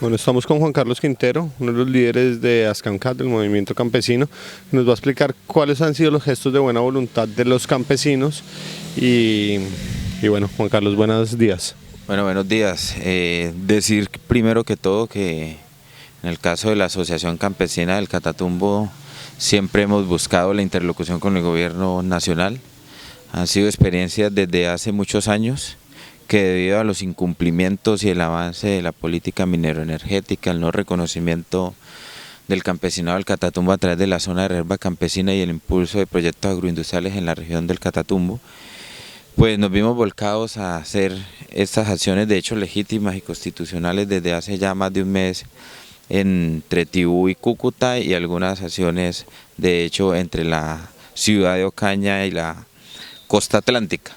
Bueno, estamos con Juan Carlos Quintero, uno de los líderes de ASCAMCAT, del movimiento campesino, que nos va a explicar cuáles han sido los gestos de buena voluntad de los campesinos. Y bueno, Juan Carlos, buenos días. Bueno, buenos días. Decir primero que todo que en el caso de la Asociación Campesina del Catatumbo siempre hemos buscado la interlocución con el gobierno nacional. Han sido experiencias desde hace muchos años que debido a los incumplimientos y el avance de la política mineroenergética, el no reconocimiento del campesinado del Catatumbo a través de la zona de reserva campesina y el impulso de proyectos agroindustriales en la región del Catatumbo, pues nos vimos volcados a hacer estas acciones de hecho legítimas y constitucionales desde hace ya más de un mes entre Tibú y Cúcuta, y algunas acciones de hecho entre la ciudad de Ocaña y la costa atlántica.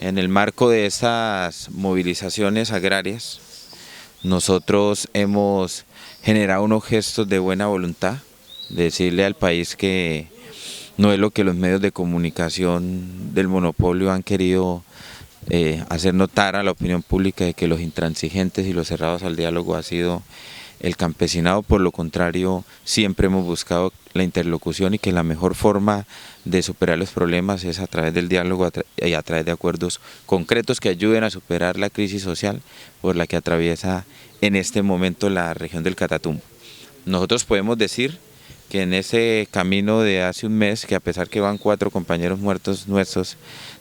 En el marco de estas movilizaciones agrarias, nosotros hemos generado unos gestos de buena voluntad, de decirle al país que no es lo que los medios de comunicación del monopolio han querido hacer notar a la opinión pública, de que los intransigentes y los cerrados al diálogo ha sido el campesinado. Por lo contrario, siempre hemos buscado la interlocución, y que la mejor forma de superar los problemas es a través del diálogo y a través de acuerdos concretos que ayuden a superar la crisis social por la que atraviesa en este momento la región del Catatumbo. Nosotros podemos decir que en ese camino de hace un mes, que a pesar que van 4 compañeros muertos nuestros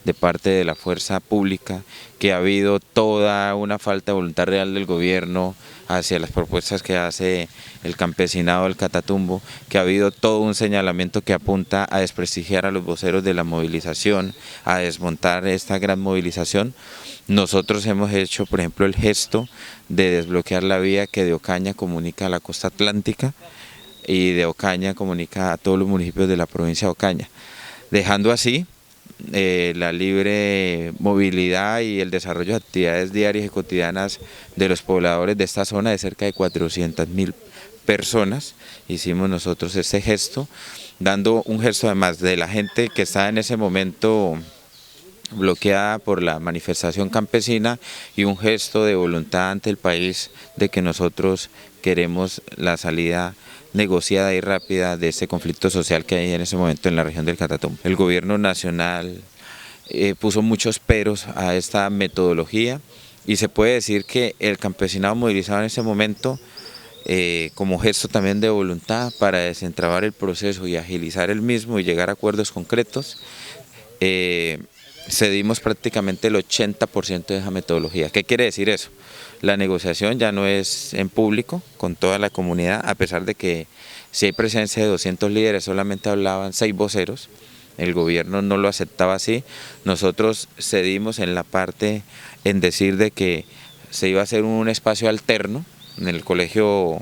de parte de la fuerza pública, que ha habido toda una falta de voluntad real del gobierno hacia las propuestas que hace el campesinado del Catatumbo, que ha habido todo un señalamiento que apunta a desprestigiar a los voceros de la movilización, a desmontar esta gran movilización, nosotros hemos hecho, por ejemplo, el gesto de desbloquear la vía que de Ocaña comunica a la costa atlántica, y de Ocaña comunica a todos los municipios de la provincia de Ocaña, dejando así la libre movilidad y el desarrollo de actividades diarias y cotidianas de los pobladores de esta zona, de cerca de 400.000 personas. Hicimos nosotros este gesto, dando un gesto además de la gente que está en ese momento bloqueada por la manifestación campesina, y un gesto de voluntad ante el país de que nosotros queremos la salida negociada y rápida de este conflicto social que hay en ese momento en la región del Catatumbo. El gobierno nacional puso muchos peros a esta metodología, y se puede decir que el campesinado movilizado en ese momento, como gesto también de voluntad para desentrabar el proceso y agilizar el mismo y llegar a acuerdos concretos, cedimos prácticamente el 80% de esa metodología. ¿Qué quiere decir eso? La negociación ya no es en público con toda la comunidad, a pesar de que si hay presencia de 200 líderes, solamente hablaban 6 voceros, el gobierno no lo aceptaba así. Nosotros cedimos en la parte en decir de que se iba a hacer un espacio alterno en el colegio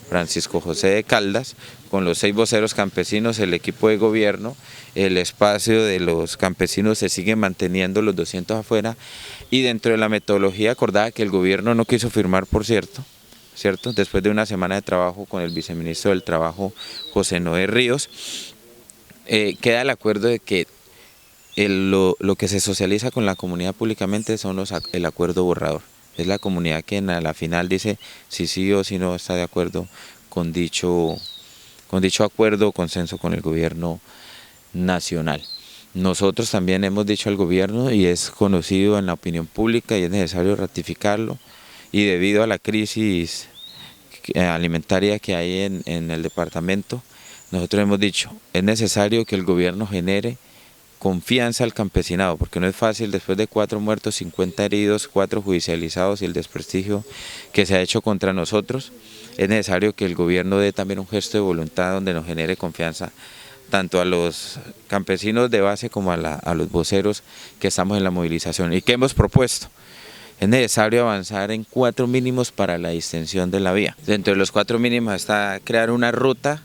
Francisco José de Caldas, con los 6 voceros campesinos, el equipo de gobierno, el espacio de los campesinos se sigue manteniendo, los 200 afuera, y dentro de la metodología acordada que el gobierno no quiso firmar, por cierto, después de una semana de trabajo con el viceministro del Trabajo, José Noé Ríos, queda el acuerdo de que lo que se socializa con la comunidad públicamente son el acuerdo borrador. Es la comunidad quien a la final dice si sí o si no está de acuerdo con dicho acuerdo o consenso con el gobierno nacional. Nosotros también hemos dicho al gobierno, y es conocido en la opinión pública y es necesario ratificarlo, y debido a la crisis alimentaria que hay en el departamento, nosotros hemos dicho, es necesario que el gobierno genere confianza al campesinado, porque no es fácil después de 4 muertos, 50 heridos, 4 judicializados y el desprestigio que se ha hecho contra nosotros. Es necesario que el gobierno dé también un gesto de voluntad donde nos genere confianza tanto a los campesinos de base como a los voceros que estamos en la movilización. ¿Y qué hemos propuesto? Es necesario avanzar en 4 mínimos para la distensión de la vía. Dentro de los 4 mínimos está crear una ruta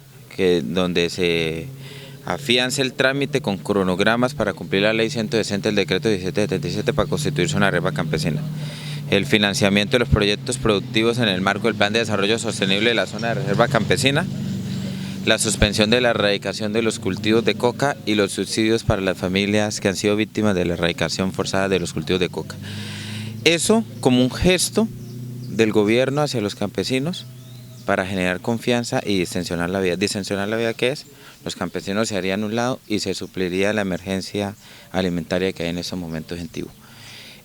donde se afiance el trámite con cronogramas para cumplir la ley 160 del decreto 1777 para constituirse una reserva campesina. El financiamiento de los proyectos productivos en el marco del Plan de Desarrollo Sostenible de la zona de reserva campesina, la suspensión de la erradicación de los cultivos de coca y los subsidios para las familias que han sido víctimas de la erradicación forzada de los cultivos de coca. Eso como un gesto del gobierno hacia los campesinos para generar confianza y distensionar la vida. ¿Distensionar la vida qué es? Los campesinos se harían a un lado y se supliría la emergencia alimentaria que hay en estos momentos en Tibú.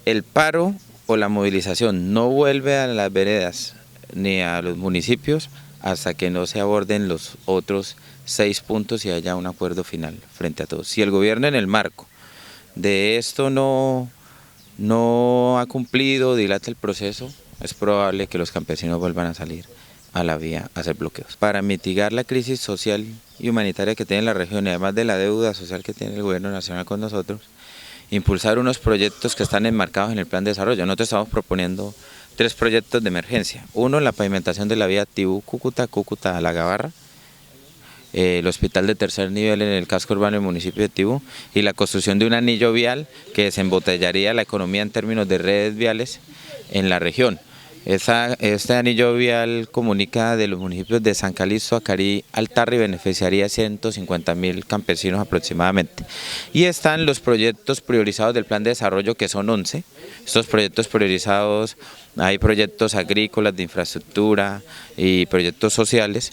El paro o la movilización no vuelve a las veredas ni a los municipios hasta que no se aborden los otros 6 puntos y haya un acuerdo final frente a todos. Si el gobierno en el marco de esto no ha cumplido, dilata el proceso, es probable que los campesinos vuelvan a salir a la vía a hacer bloqueos. Para mitigar la crisis social y humanitaria que tiene la región y además de la deuda social que tiene el gobierno nacional con nosotros, impulsar unos proyectos que están enmarcados en el plan de desarrollo. Nosotros estamos proponiendo 3 proyectos de emergencia. Uno, la pavimentación de la vía Tibú-Cúcuta, Cúcuta a La Gabarra, el hospital de tercer nivel en el casco urbano del municipio de Tibú y la construcción de un anillo vial que desembotellaría la economía en términos de redes viales en la región. Este anillo vial comunica de los municipios de San Calixto, Acarí, Altarri y beneficiaría a 150.000 campesinos aproximadamente. Y están los proyectos priorizados del plan de desarrollo, que son 11. Estos proyectos priorizados, hay proyectos agrícolas, de infraestructura y proyectos sociales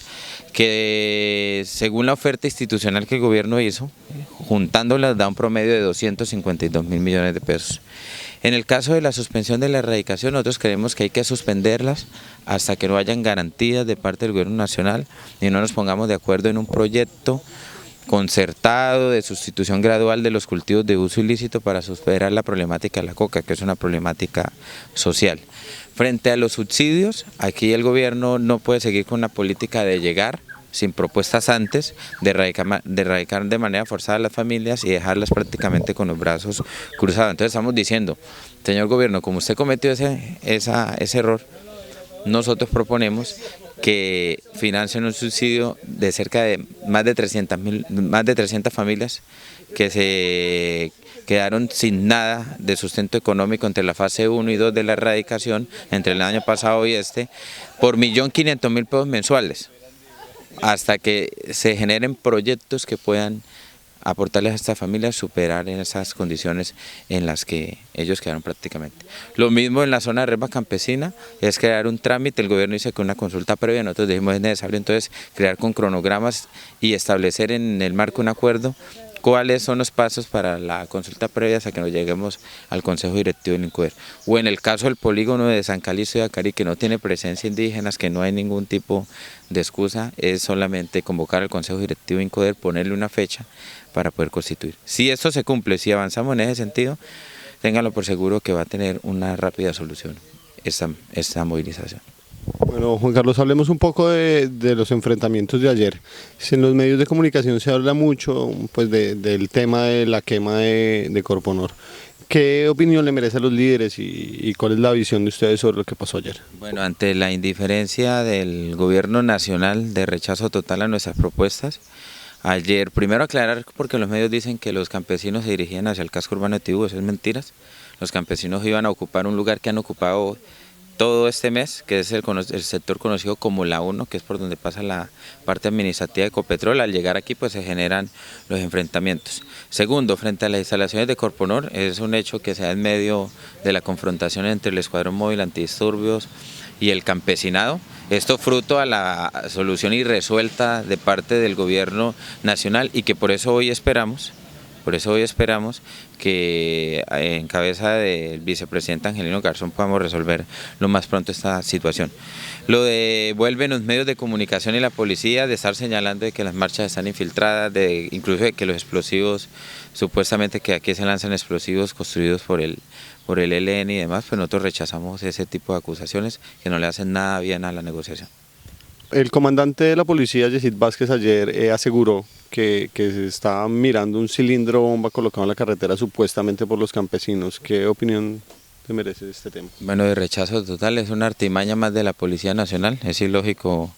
que según la oferta institucional que el gobierno hizo, juntándolas da un promedio de 252.000 millones de pesos. En el caso de la suspensión de la erradicación, nosotros creemos que hay que suspenderlas hasta que no hayan garantías de parte del gobierno nacional y no nos pongamos de acuerdo en un proyecto concertado de sustitución gradual de los cultivos de uso ilícito para superar la problemática de la coca, que es una problemática social. Frente a los subsidios, aquí el gobierno no puede seguir con una política de llegar sin propuestas antes, de erradicar de manera forzada a las familias y dejarlas prácticamente con los brazos cruzados. Entonces estamos diciendo, señor gobierno, como usted cometió ese error, nosotros proponemos que financien un subsidio de cerca de más de 300 familias que se quedaron sin nada de sustento económico entre la fase 1 y 2 de la erradicación, entre el año pasado y por 1.500.000 pesos mensuales, hasta que se generen proyectos que puedan aportarles a estas familias superar en esas condiciones en las que ellos quedaron prácticamente. Lo mismo en la zona de reserva campesina, es crear un trámite. El gobierno dice que una consulta previa, nosotros dijimos es necesario entonces crear con cronogramas y establecer en el marco un acuerdo cuáles son los pasos para la consulta previa hasta que nos lleguemos al Consejo Directivo del INCODER. O en el caso del polígono de San Calixto y Acarí, que no tiene presencia indígena, que no hay ningún tipo de excusa, es solamente convocar al Consejo Directivo del INCODER, ponerle una fecha para poder constituir. Si esto se cumple, si avanzamos en ese sentido, ténganlo por seguro que va a tener una rápida solución esta movilización. Bueno, Juan Carlos, hablemos un poco de los enfrentamientos de ayer. En los medios de comunicación se habla mucho pues, del tema de la quema de Corponor. ¿Qué opinión le merece a los líderes y cuál es la visión de ustedes sobre lo que pasó ayer? Bueno, ante la indiferencia del gobierno nacional de rechazo total a nuestras propuestas, ayer, primero aclarar, porque los medios dicen que los campesinos se dirigían hacia el casco urbano de Tibú, eso es mentiras. Los campesinos iban a ocupar un lugar que han ocupado todo este mes, que es el sector conocido como la 1, que es por donde pasa la parte administrativa de Ecopetrol. Al llegar aquí pues se generan los enfrentamientos. Segundo, frente a las instalaciones de Corponor, es un hecho que se da en medio de la confrontación entre el Escuadrón Móvil Antidisturbios y el campesinado. Esto fruto a la solución irresuelta de parte del gobierno nacional y que por eso hoy esperamos que en cabeza del vicepresidente Angelino Garzón podamos resolver lo más pronto esta situación. Lo de vuelven los medios de comunicación y la policía de estar señalando de que las marchas están infiltradas, incluso de que los explosivos, supuestamente que aquí se lanzan explosivos construidos por el ELN y demás, pues nosotros rechazamos ese tipo de acusaciones que no le hacen nada bien a la negociación. El comandante de la policía, Yesid Vázquez, ayer aseguró que se estaba mirando un cilindro bomba colocado en la carretera supuestamente por los campesinos. ¿Qué opinión te merece este tema? Bueno, de rechazo total, es una artimaña más de la Policía Nacional. Es ilógico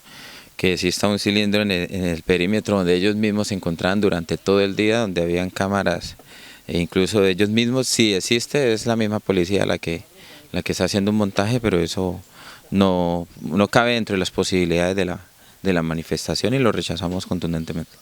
que exista un cilindro en el perímetro donde ellos mismos se encontraban durante todo el día, donde habían cámaras e incluso de ellos mismos. Si existe, es la misma policía la que está haciendo un montaje, pero eso no cabe dentro de las posibilidades de la manifestación y lo rechazamos contundentemente.